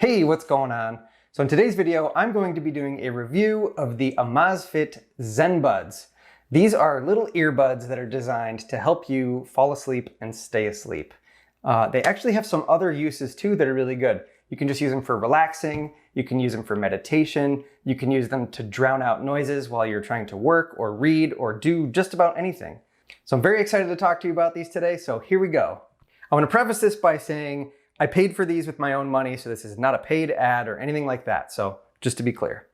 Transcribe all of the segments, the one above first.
Hey, what's going on? So in today's video, I'm going to be doing a review of the Amazfit Zenbuds. These are little earbuds that are designed to help you fall asleep and stay asleep. They actually have some other uses too that are really good. You can just use them for relaxing, you can use them for meditation, you can use them to drown out noises while you're trying to work or read or do just about anything. So I'm very excited to talk to you about these today, so here we go. I want to preface this by saying I paid for these with my own money, so this is not a paid ad or anything like that, so just to be clear.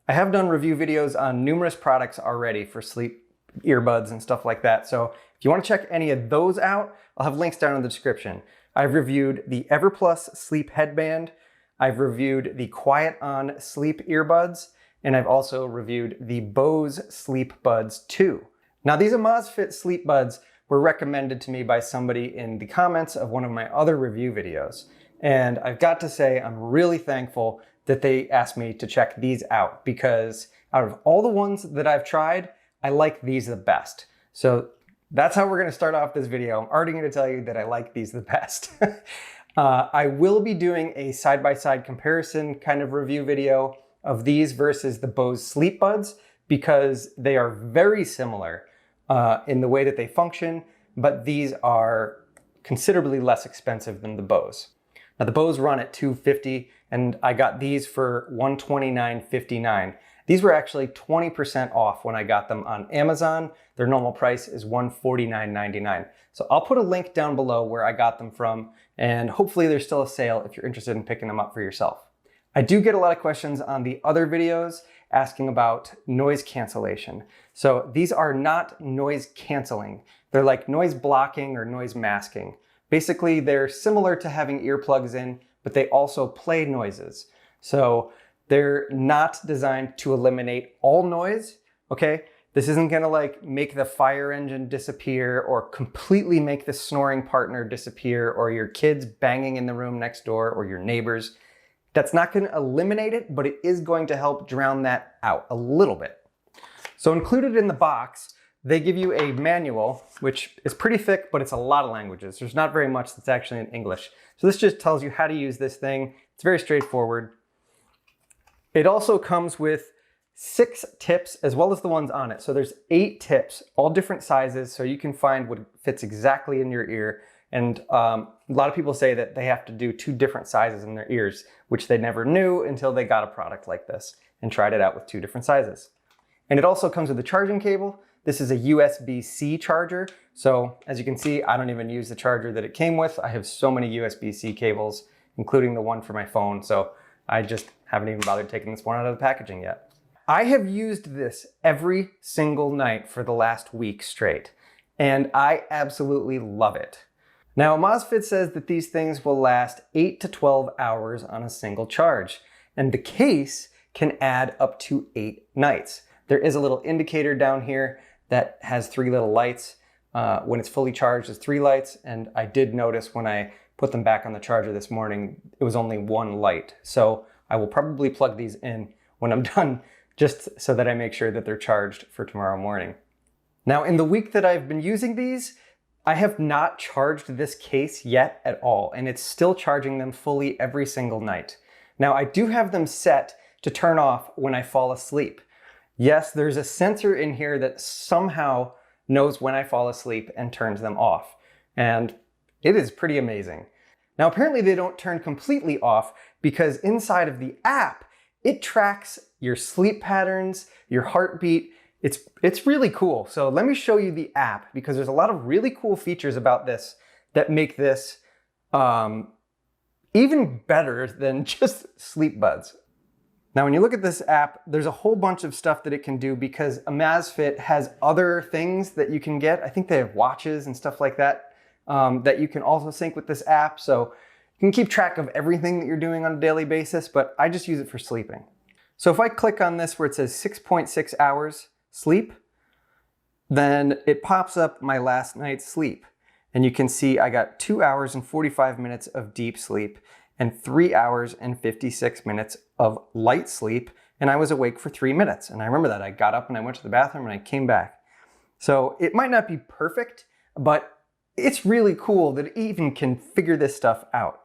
I have done review videos on numerous products already for sleep earbuds and stuff like that, so if you want to check any of those out, I'll have links down in the description. I've reviewed the EverPlus Sleep Headband, I've reviewed the Quiet On Sleep Earbuds, and I've also reviewed the Bose Sleep Buds 2. Now these Amazfit Sleep Buds were recommended to me by somebody in the comments of one of my other review videos. And I've got to say, I'm really thankful that they asked me to check these out because out of all the ones that I've tried, I like these the best. So that's how we're gonna start off this video. I'm already gonna tell you that I like these the best. I will be doing a side-by-side comparison kind of review video of these versus the Bose Sleep Buds because they are very similar in the way that they function, but these are considerably less expensive than the Bose. Now the Bose run at $250 and I got these for $129.59. These were actually 20% off when I got them on Amazon. Their normal price is $149.99. So I'll put a link down below where I got them from, and hopefully there's still a sale if you're interested in picking them up for yourself. I do get a lot of questions on the other videos asking about noise cancellation. So these are not noise canceling. They're like noise blocking or noise masking. Basically, they're similar to having earplugs in, but they also play noises. So they're not designed to eliminate all noise, okay? This isn't gonna like make the fire engine disappear or completely make the snoring partner disappear or your kids banging in the room next door or your neighbors. That's not going to eliminate it, but it is going to help drown that out a little bit. So included in the box, they give you a manual, which is pretty thick, but it's a lot of languages. There's not very much that's actually in English. So this just tells you how to use this thing. It's very straightforward. It also comes with 6 tips as well as the ones on it. So there's 8 tips, all different sizes, so you can find what fits exactly in your ear. And a lot of people say that they have to do 2 different sizes in their ears, which they never knew until they got a product like this and tried it out with 2 different sizes. And it also comes with a charging cable. This is a USB-C charger. So as you can see, I don't even use the charger that it came with. I have so many USB-C cables, including the one for my phone. So I just haven't even bothered taking this one out of the packaging yet. I have used this every single night for the last week straight, and I absolutely love it. Now, Amazfit says that these things will last 8 to 12 hours on a single charge, and the case can add up to 8 nights. There is a little indicator down here that has 3 little lights. When it's fully charged, it's 3 lights, and I did notice when I put them back on the charger this morning, it was only 1 light. So I will probably plug these in when I'm done, just so that I make sure that they're charged for tomorrow morning. Now, in the week that I've been using these, I have not charged this case yet at all, and it's still charging them fully every single night. Now, I do have them set to turn off when I fall asleep. Yes, there's a sensor in here that somehow knows when I fall asleep and turns them off, and it is pretty amazing. Now, apparently they don't turn completely off because inside of the app, it tracks your sleep patterns, your heartbeat. It's really cool. So let me show you the app because there's a lot of really cool features about this that make this even better than just Sleep Buds. Now, when you look at this app, there's a whole bunch of stuff that it can do because Amazfit has other things that you can get. I think they have watches and stuff like that that you can also sync with this app. So you can keep track of everything that you're doing on a daily basis, but I just use it for sleeping. So if I click on this where it says 6.6 hours sleep, then it pops up my last night's sleep. And you can see I got 2 hours and 45 minutes of deep sleep and 3 hours and 56 minutes of light sleep. And I was awake for 3 minutes. And I remember that I got up and I went to the bathroom and I came back. So it might not be perfect, but it's really cool that it even can figure this stuff out.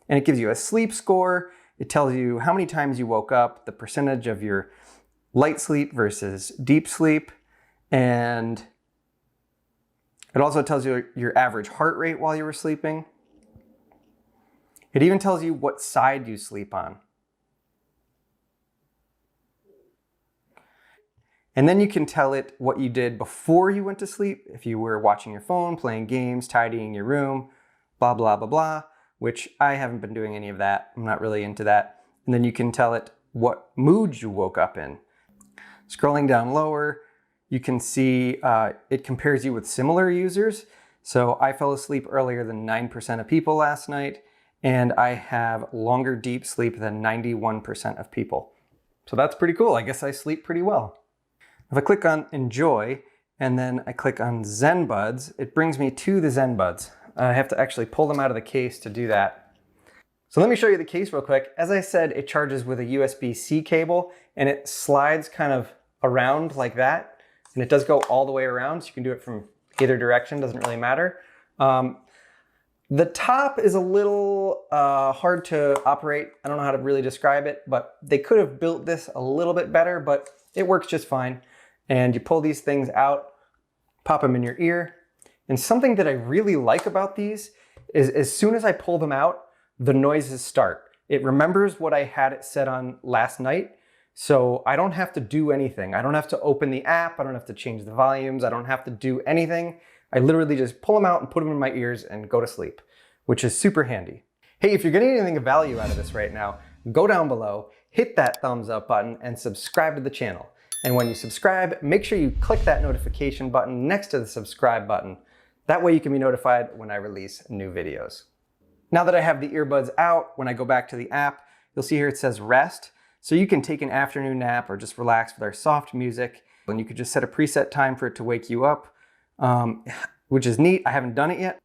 And it gives you a sleep score. It tells you how many times you woke up, the percentage of your light sleep versus deep sleep, and it also tells you your average heart rate while you were sleeping. It even tells you what side you sleep on. And then you can tell it what you did before you went to sleep, if you were watching your phone, playing games, tidying your room, blah, blah, blah, blah, which I haven't been doing any of that. I'm not really into that. And then you can tell it what mood you woke up in. Scrolling down lower, you can see it compares you with similar users. So I fell asleep earlier than 9% of people last night, and I have longer deep sleep than 91% of people. So that's pretty cool. I guess I sleep pretty well. If I click on Enjoy, and then I click on Zenbuds, it brings me to the Zenbuds. I have to actually pull them out of the case to do that. So let me show you the case real quick. As I said, it charges with a USB-C cable, and it slides kind of around like that. And it does go all the way around, so you can do it from either direction, doesn't really matter. The top is a little hard to operate. I don't know how to really describe it, but they could have built this a little bit better, but it works just fine. And you pull these things out, pop them in your ear. And something that I really like about these is as soon as I pull them out, the noises start. It remembers what I had it set on last night, so I don't have to do anything. I don't have to open the app, I don't have to change the volumes, I don't have to do anything. I literally just pull them out and put them in my ears and go to sleep, which is super handy. Hey, if you're getting anything of value out of this right now, go down below, hit that thumbs up button, and subscribe to the channel. And when you subscribe, make sure you click that notification button next to the subscribe button. That way you can be notified when I release new videos. Now that I have the earbuds out, when I go back to the app, you'll see here it says rest. So you can take an afternoon nap or just relax with our soft music. And you could just set a preset time for it to wake you up, which is neat. I haven't done it yet.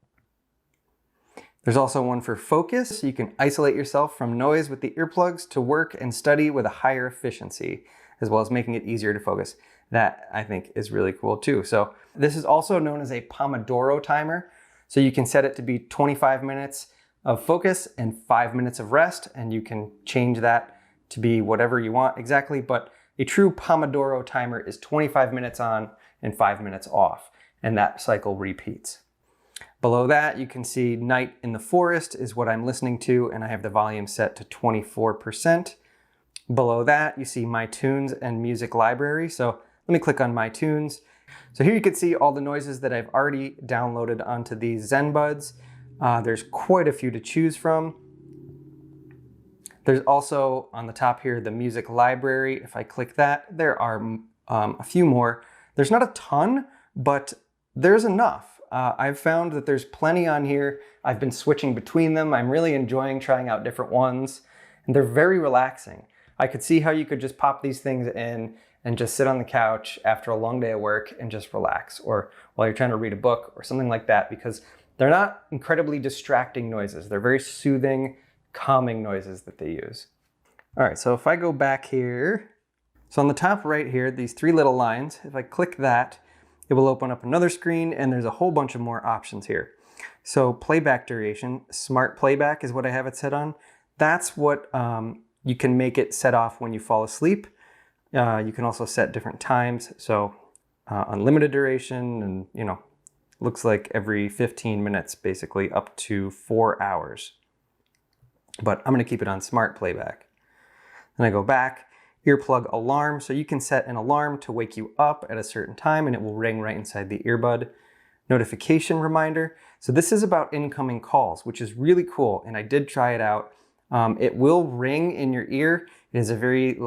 There's also one for focus. You can isolate yourself from noise with the earplugs to work and study with a higher efficiency, as well as making it easier to focus. That I think is really cool too. So this is also known as a Pomodoro timer. So you can set it to be 25 minutes of focus and 5 minutes of rest, and you can change that to be whatever you want exactly, but a true Pomodoro timer is 25 minutes on and 5 minutes off, and that cycle repeats. Below that, you can see Night in the Forest is what I'm listening to, and I have the volume set to 24%. Below that, you see My Tunes and Music Library. So let me click on My Tunes. So here you can see all the noises that I've already downloaded onto these Zenbuds. There's quite a few to choose from. There's also on the top here, the Music Library. If I click that, there are a few more. There's not a ton, but there's enough. I've found that there's plenty on here. I've been switching between them. I'm really enjoying trying out different ones, and they're very relaxing. I could see how you could just pop these things in and just sit on the couch after a long day of work and just relax, or while you're trying to read a book or something like that, because they're not incredibly distracting noises. They're very soothing, calming noises that they use. All right, so if I go back here, so on the top right here, these three little lines, if I click that, it will open up another screen, and there's a whole bunch of more options here. So playback duration, smart playback is what I have it set on. That's what you can make it set off when you fall asleep. You can also set different times, so unlimited duration, and looks like every 15 minutes, basically up to 4 hours. But I'm gonna keep it on smart playback. Then I go back, earplug alarm, so you can set an alarm to wake you up at a certain time and it will ring right inside the earbud. Notification reminder, so this is about incoming calls, which is really cool, and I did try it out. It will ring in your ear. It is a very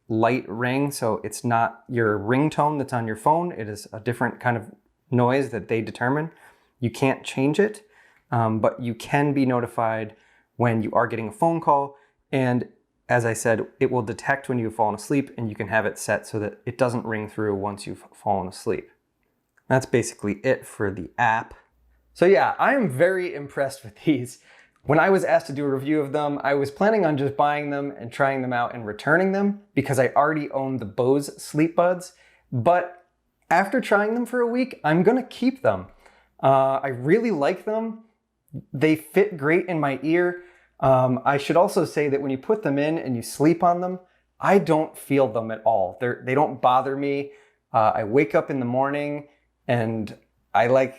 light ring, so it's not your ringtone that's on your phone. It is a different kind of noise that they determine. You can't change it, but you can be notified when you are getting a phone call, and as I said, it will detect when you've fallen asleep, and you can have it set so that it doesn't ring through once you've fallen asleep. That's basically it for the app. So yeah, I am very impressed with these. When I was asked to do a review of them, I was planning on just buying them and trying them out and returning them because I already own the Bose Sleep Buds. But after trying them for a week, I'm gonna keep them. I really like them. They fit great in my ear. I should also say that when you put them in and you sleep on them, I don't feel them at all. They don't bother me. I wake up in the morning and I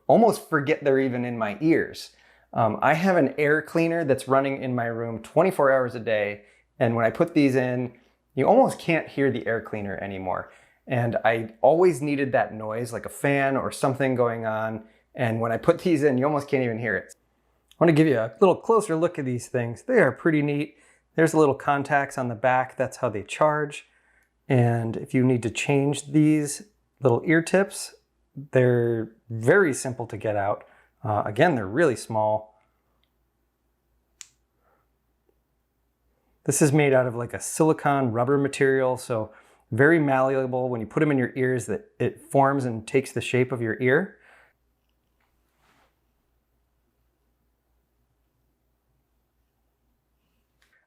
almost forget they're even in my ears. I have an air cleaner that's running in my room 24 hours a day. And when I put these in, you almost can't hear the air cleaner anymore. And I always needed that noise, like a fan or something going on. And when I put these in, you almost can't even hear it. I want to give you a little closer look at these things. They are pretty neat. There's little contacts on the back. That's how they charge. And if you need to change these little ear tips, they're very simple to get out. Again, they're really small. This is made out of like a silicone rubber material, so very malleable. When you put them in your ears, that it forms and takes the shape of your ear.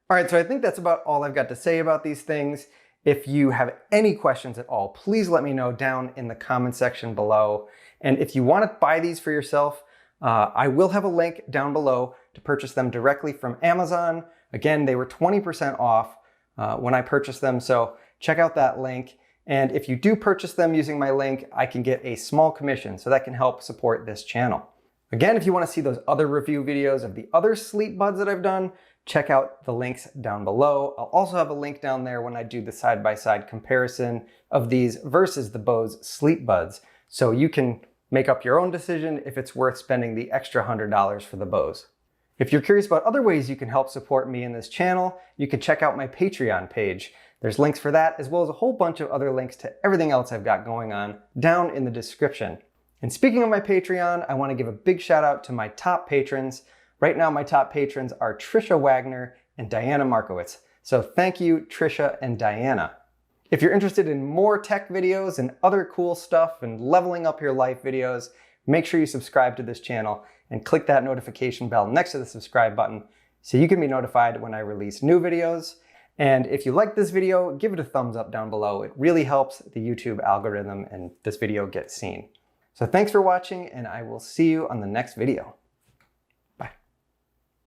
All right, so I think that's about all I've got to say about these things. If you have any questions at all, please let me know down in the comment section below. And if you want to buy these for yourself, I will have a link down below to purchase them directly from Amazon. Again, they were 20% off when I purchased them, so check out that link. And if you do purchase them using my link, I can get a small commission, so that can help support this channel. Again, if you want to see those other review videos of the other sleep buds that I've done, check out the links down below. I'll also have a link down there when I do the side-by-side comparison of these versus the Bose sleep buds. So you can make up your own decision if it's worth spending the extra $100 for the Bose. If you're curious about other ways you can help support me in this channel, you can check out my Patreon page. There's links for that, as well as a whole bunch of other links to everything else I've got going on down in the description. And speaking of my Patreon, I want to give a big shout out to my top patrons. Right now, my top patrons are Trisha Wagner and Diana Markowitz. So thank you, Trisha and Diana. If you're interested in more tech videos and other cool stuff and leveling up your life videos, make sure you subscribe to this channel and click that notification bell next to the subscribe button so you can be notified when I release new videos. And if you like this video, give it a thumbs up down below. It really helps the YouTube algorithm and this video get seen. So thanks for watching, and I will see you on the next video.